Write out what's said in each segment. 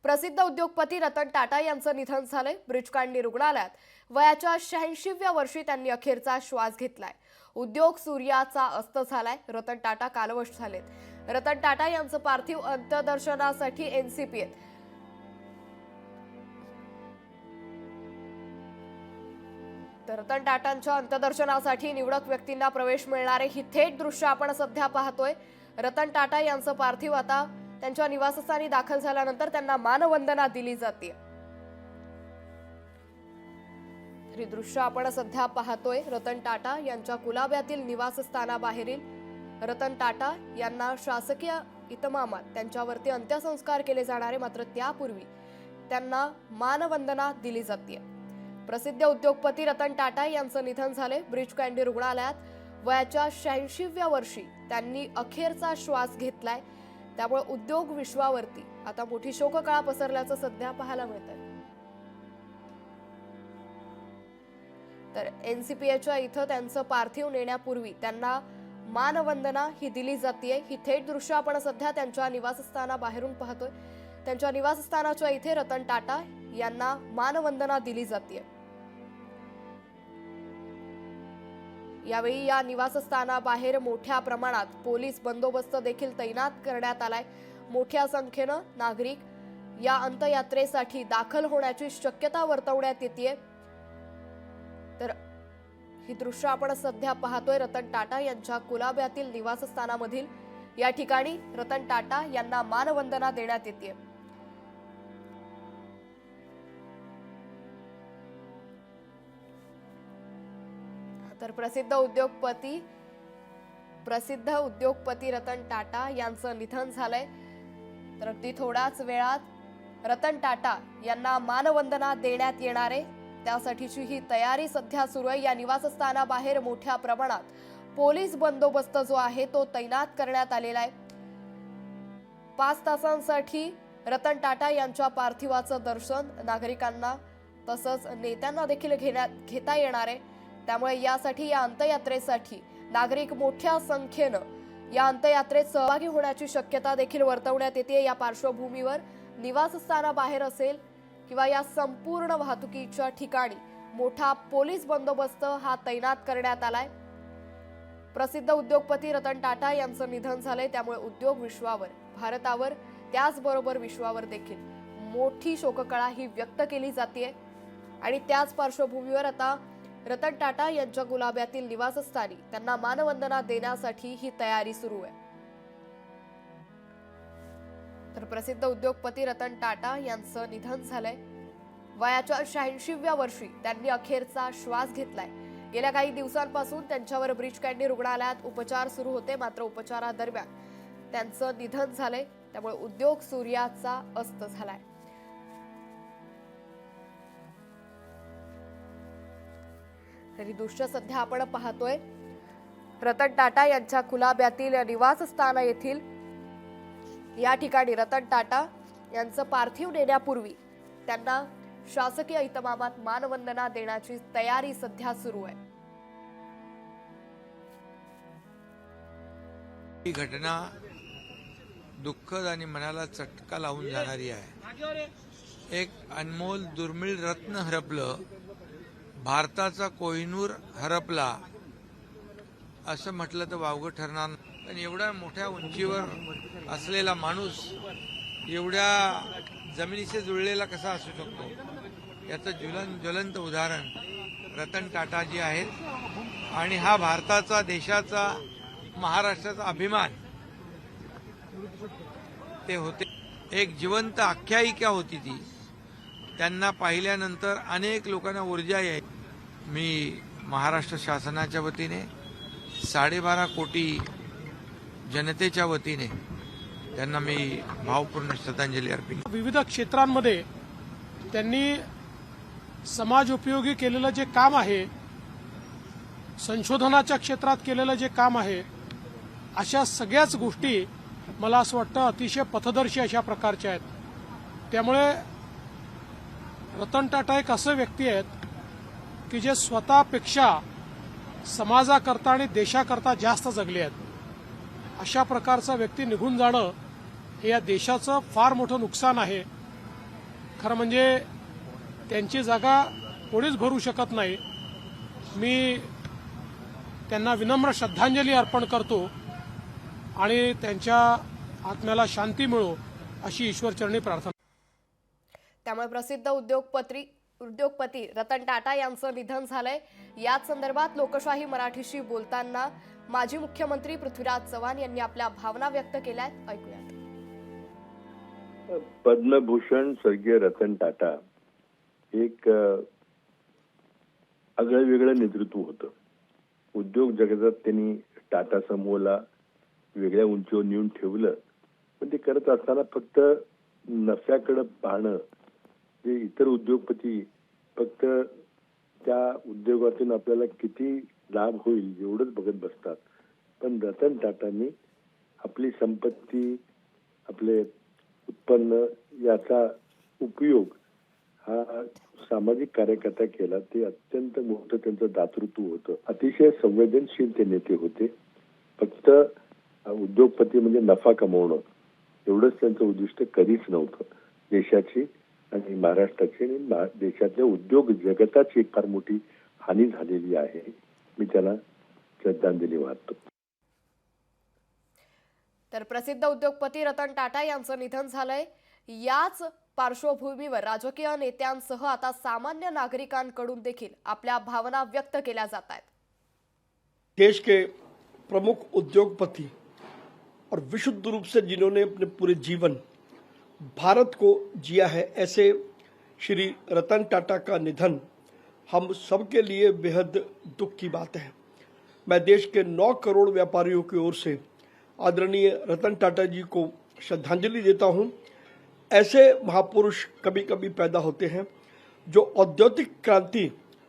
प्रसिद्ध उद्योगपती रतन टाटा यांचं निधन झालंय। ब्रीचकांडी रुग्णालयात वयाच्या 86व्या वर्षी त्यांनी अखेरचा श्वास घेतलाय। उद्योग सूर्याचा अस्त झालाय। रतन टाटा कालवश झालेत। रतन टाटा यांचं पार्थिव अंत्यदर्शनासाठी एनसीपीए तर रतन टाटांच्या अंत्यदर्शनासाठी निवडक व्यक्तींना प्रवेश मिळणारे ही थेट दृश्य आपण सध्या पाहतोय। रतन टाटा यांचं पार्थिव आता त्यांच्या निवासस्थानी दाखल झाल्यानंतर त्यांना मानवंदना दिली जाते। ही दृश्य आपण सध्या पाहतोय। रतन टाटा यांच्या कुलाब्यातील निवासस्थानाबाहेरील रतन टाटा यांना शासकीय इतमामात त्यांच्यावरती अंत्यसंस्कार केले जाणारे, मात्र त्यापूर्वी त्यांना मानवंदना दिली जाते। प्रसिद्ध उद्योगपती रतन टाटा यांचं निधन झाले। ब्रीचकांडी रुग्णालयात वयाच्या 86व्या वर्षी त्यांनी अखेरचा श्वास घेतलाय। त्यामुळे उद्योग विश्वावरती आता मोठी शोककळा पसरल्याचं सध्या पाहायला मिळतंय। तर एनसीपीएच्या इथं त्यांचं पार्थिव नेण्यापूर्वी त्यांना मानवंदना ही दिली जाते। ही थेट दृश्य आपण सध्या त्यांच्या निवासस्थानाबाहेरून पाहतोय। त्यांच्या निवासस्थानाच्या इथे रतन टाटा यांना मानवंदना दिली जाते। यावेळी या निवासस्थानाबाहेर मोठ्या प्रमाणात पोलीस बंदोबस्त देखील तैनात करण्यात आलाय। मोठ्या संख्येनं नागरिक या अंत्ययात्रेसाठी दाखल होण्याची शक्यता वर्तवण्यात येते। तर ही दृश्य आपण सध्या पाहतोय। रतन टाटा यांच्या कुलाब्यातील निवासस्थानामधील या ठिकाणी रतन टाटा यांना मानवंदना देण्यात येते। तर प्रसिद्ध उद्योगपती रतन टाटा यांचं निधन झालंय। तर अगदी थोड्याच वेळात रतन टाटा यांना मानवंदना देण्यात येणार आहे। त्यासाठीची ही तयारी सध्या सुरू आहे। या निवासस्थानाबाहेर मोठ्या प्रमाणात पोलीस बंदोबस्त जो आहे तो तैनात करण्यात आलेला आहे। 5 तासांसाठी रतन टाटा यांच्या पार्थिवाचं दर्शन नागरिकांना तसंच नेत्यांना देखील घेता येणार आहे। त्यामुळे यासाठी या अंत्ययात्रेसाठी नागरिक मोठ्या संख्येनं या अंत्ययात्रेत सहभागी होण्याची शक्यता देखील वर्तवण्यात येते। या पार्श्वभूमीवर निवासस्थानाबाहेर असेल किंवा या संपूर्ण वाहतुकीच्या ठिकाणी मोठा पोलीस बंदोबस्त हा तैनात करण्यात आलाय। प्रसिद्ध उद्योगपती रतन टाटा यांचं निधन झालंय। त्यामुळे उद्योग विश्वावर, भारतावर, त्याचबरोबर विश्वावर देखील मोठी शोककळा ही व्यक्त केली जाते। आणि त्याच पार्श्वभूमीवर आता रतन टाटा यांच्या गुलाब्यातील निवासस्थानी त्यांना मानवंदना देण्यासाठी ही तयारी सुरू आहे। तर प्रसिद्ध उद्योगपती रतन टाटा यांचं निधन झालंय। वयाच्या 86व्या वर्षी त्यांनी अखेरचा श्वास घेतलाय। गेल्या काही दिवसांपासून त्यांच्यावर ब्रीचकांडी रुग्णालयात उपचार सुरू होते, मात्र उपचारादरम्यान त्यांचं निधन झालंय। त्यामुळे उद्योग सूर्याचा अस्त झालाय। तरी दृश्य सध्या आपण पाहतोय। रतन टाटा यांच्या कुलाब्यातील निवासस्थान येथील या ठिकाणी रतन टाटा यांचं पार्थिव नेण्यापूर्वी त्यांना शासकीय इतमामात मानवंदना देण्याची तयारी सध्या सुरू आहे। ही घटना दुःखद आणि मनाला चटका लावून जाणारी आहे। एक अनमोल दुर्मिळ रत्न हरपलं, भारताचा कोहिनूर हरपला असं म्हटलं तर वावगं ठरणार नाही। पण एवढ्या मोठ्या उंचीवर असलेला माणूस एवढ्या जमिनीशी जुळलेला कसा असू शकतो, याचं ज्वलंत उदाहरण रतन टाटाजी आहेत। आणि हा भारताचा, देशाचा, महाराष्ट्राचा अभिमान ते होते। एक जिवंत आख्यायिका होती ती। त्यांना पाहिल्यानंतर अनेक लोकांना ऊर्जा येईल। मी महाराष्ट्र शासनाच्या वतीने 12.5 कोटी जनतेच्या वतीने त्यांना मी भावपूर्ण श्रद्धांजली अर्पण करतो। विविध क्षेत्रांमध्ये त्यांनी समाज उपयोगी केलेलं जे काम आहे, संशोधनाच्या क्षेत्रात केलेलं जे काम आहे, अशा सगळ्याच गोष्टी मला असं वाटतं अतिशय पथदर्शी अशा प्रकारच्या आहेत। त्यामुळे रतन टाटा एक असं व्यक्ती आहेत की जे स्वतःपेक्षा समाजाकरता आणि देशाकरता जास्त जगले आहेत। अशा प्रकारचा व्यक्ती निघून जाणं हे या देशाचं फार मोठं नुकसान आहे। खरं म्हणजे त्यांची जागा कोणीच भरू शकत नाही. मी त्यांना विनम्र श्रद्धांजली अर्पण करतो आणि त्यांच्या आत्म्याला शांती मिळो अशी ईश्वरचरणी प्रार्थना. त्यामुळे प्रसिद्ध उद्योगपती रतन टाटा यांचं निधन झालंय. याच संदर्भात लोकशाही मराठीशी बोलताना माजी मुख्यमंत्री पृथ्वीराज चव्हाण यांनी आपल्या भावना व्यक्त केल्यात. ऐकूयात. पद्मभूषण स्वर्गीय रतन टाटा एक आगळं वेगळं नेतृत्व होतं. उद्योग जगतात त्यांनी टाटा समूहाला वेगळ्या उंचीवर नेऊन ठेवलं, पण ते करत असताना फक्त नफ्याकडे पाहणं, जे इतर उद्योगपती फक्त त्या उद्योगातून आपल्याला किती लाभ होईल एवढंच बघत बसतात. पण रतन टाटांनी आपली संपत्ती, आपले उत्पन्न याचा उपयोग हा सामाजिक कार्याकरता केला. ते अत्यंत मोठं त्यांचं दातृत्व होतं. अतिशय संवेदनशील ते नेते होते. फक्त उद्योगपती म्हणजे नफा कमवणं एवढंच त्यांचं उद्दिष्ट कधीच नव्हतं. देशाची आणि महाराष्ट्राची आणि देशातल्या उद्योग जगताची एक फार मोठी हानी झालेली आहे. मी त्याला श्रद्धांजली वाहतो. तर प्रसिद्ध उद्योगपती रतन टाटा यांचं निधन झालंय. याच पार्श्वभूमीवर राजकीय नेत्यांसह आता सामान्य नागरिकांकडून देखील आपल्या भावना व्यक्त केल्या जात आहेत. देश के प्रमुख उद्योगपति और विशुद्ध रूप से जिन्होंने अपने पूरे जीवन भारत को जिया है, ऐसे श्री रतन टाटा का निधन हम सबके लिए बेहद दुख की बात है. मैं देश के 9 करोड़ व्यापारियों की ओर से आदरणीय रतन टाटा जी को श्रद्धांजलि देता हूं. ऐसे महापुरुष कभी कभी पैदा होते हैं. जो औद्योगिक क्रांति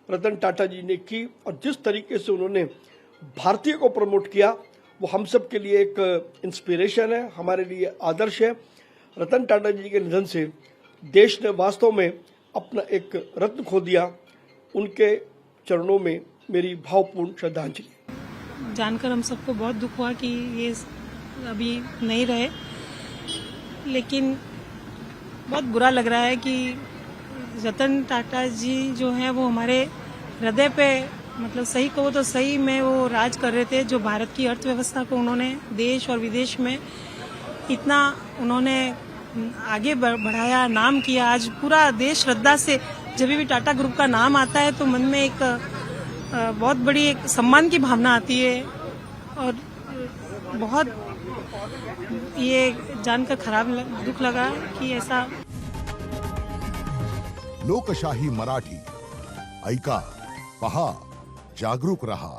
रतन टाटा जी ने की और जिस तरीके से उन्होंने भारतीय को प्रमोट किया, वो हम सब के लिए एक इंस्पिरेशन है, हमारे लिए आदर्श है. रतन टाटा जी के निधन से देश ने वास्तव में अपना एक रत्न खो दिया. उनके चरणों में मेरी भावपूर्ण श्रद्धांजलि. जानकर हम सबको बहुत दुख हुआ कि ये अभी नहीं रहे, लेकिन बहुत बुरा लग रहा है कि रतन टाटा जी जो हैं वो हमारे हृदय पे, मतलब सही कहो तो सही में वो राज कर रहे थे. जो भारत की अर्थव्यवस्था को उन्होंने देश और विदेश में इतना उन्होंने आगे बढ़ाया, नाम किया. आज पूरा देश श्रद्धा से जब भी टाटा ग्रुप का नाम आता है तो मन में एक बहुत बड़ी एक सम्मान की भावना आती है. और बहुत ये जानकर दुख लगा कि ऐसा. लोकशाही मराठी ऐका, पहा, जागरूक रहा.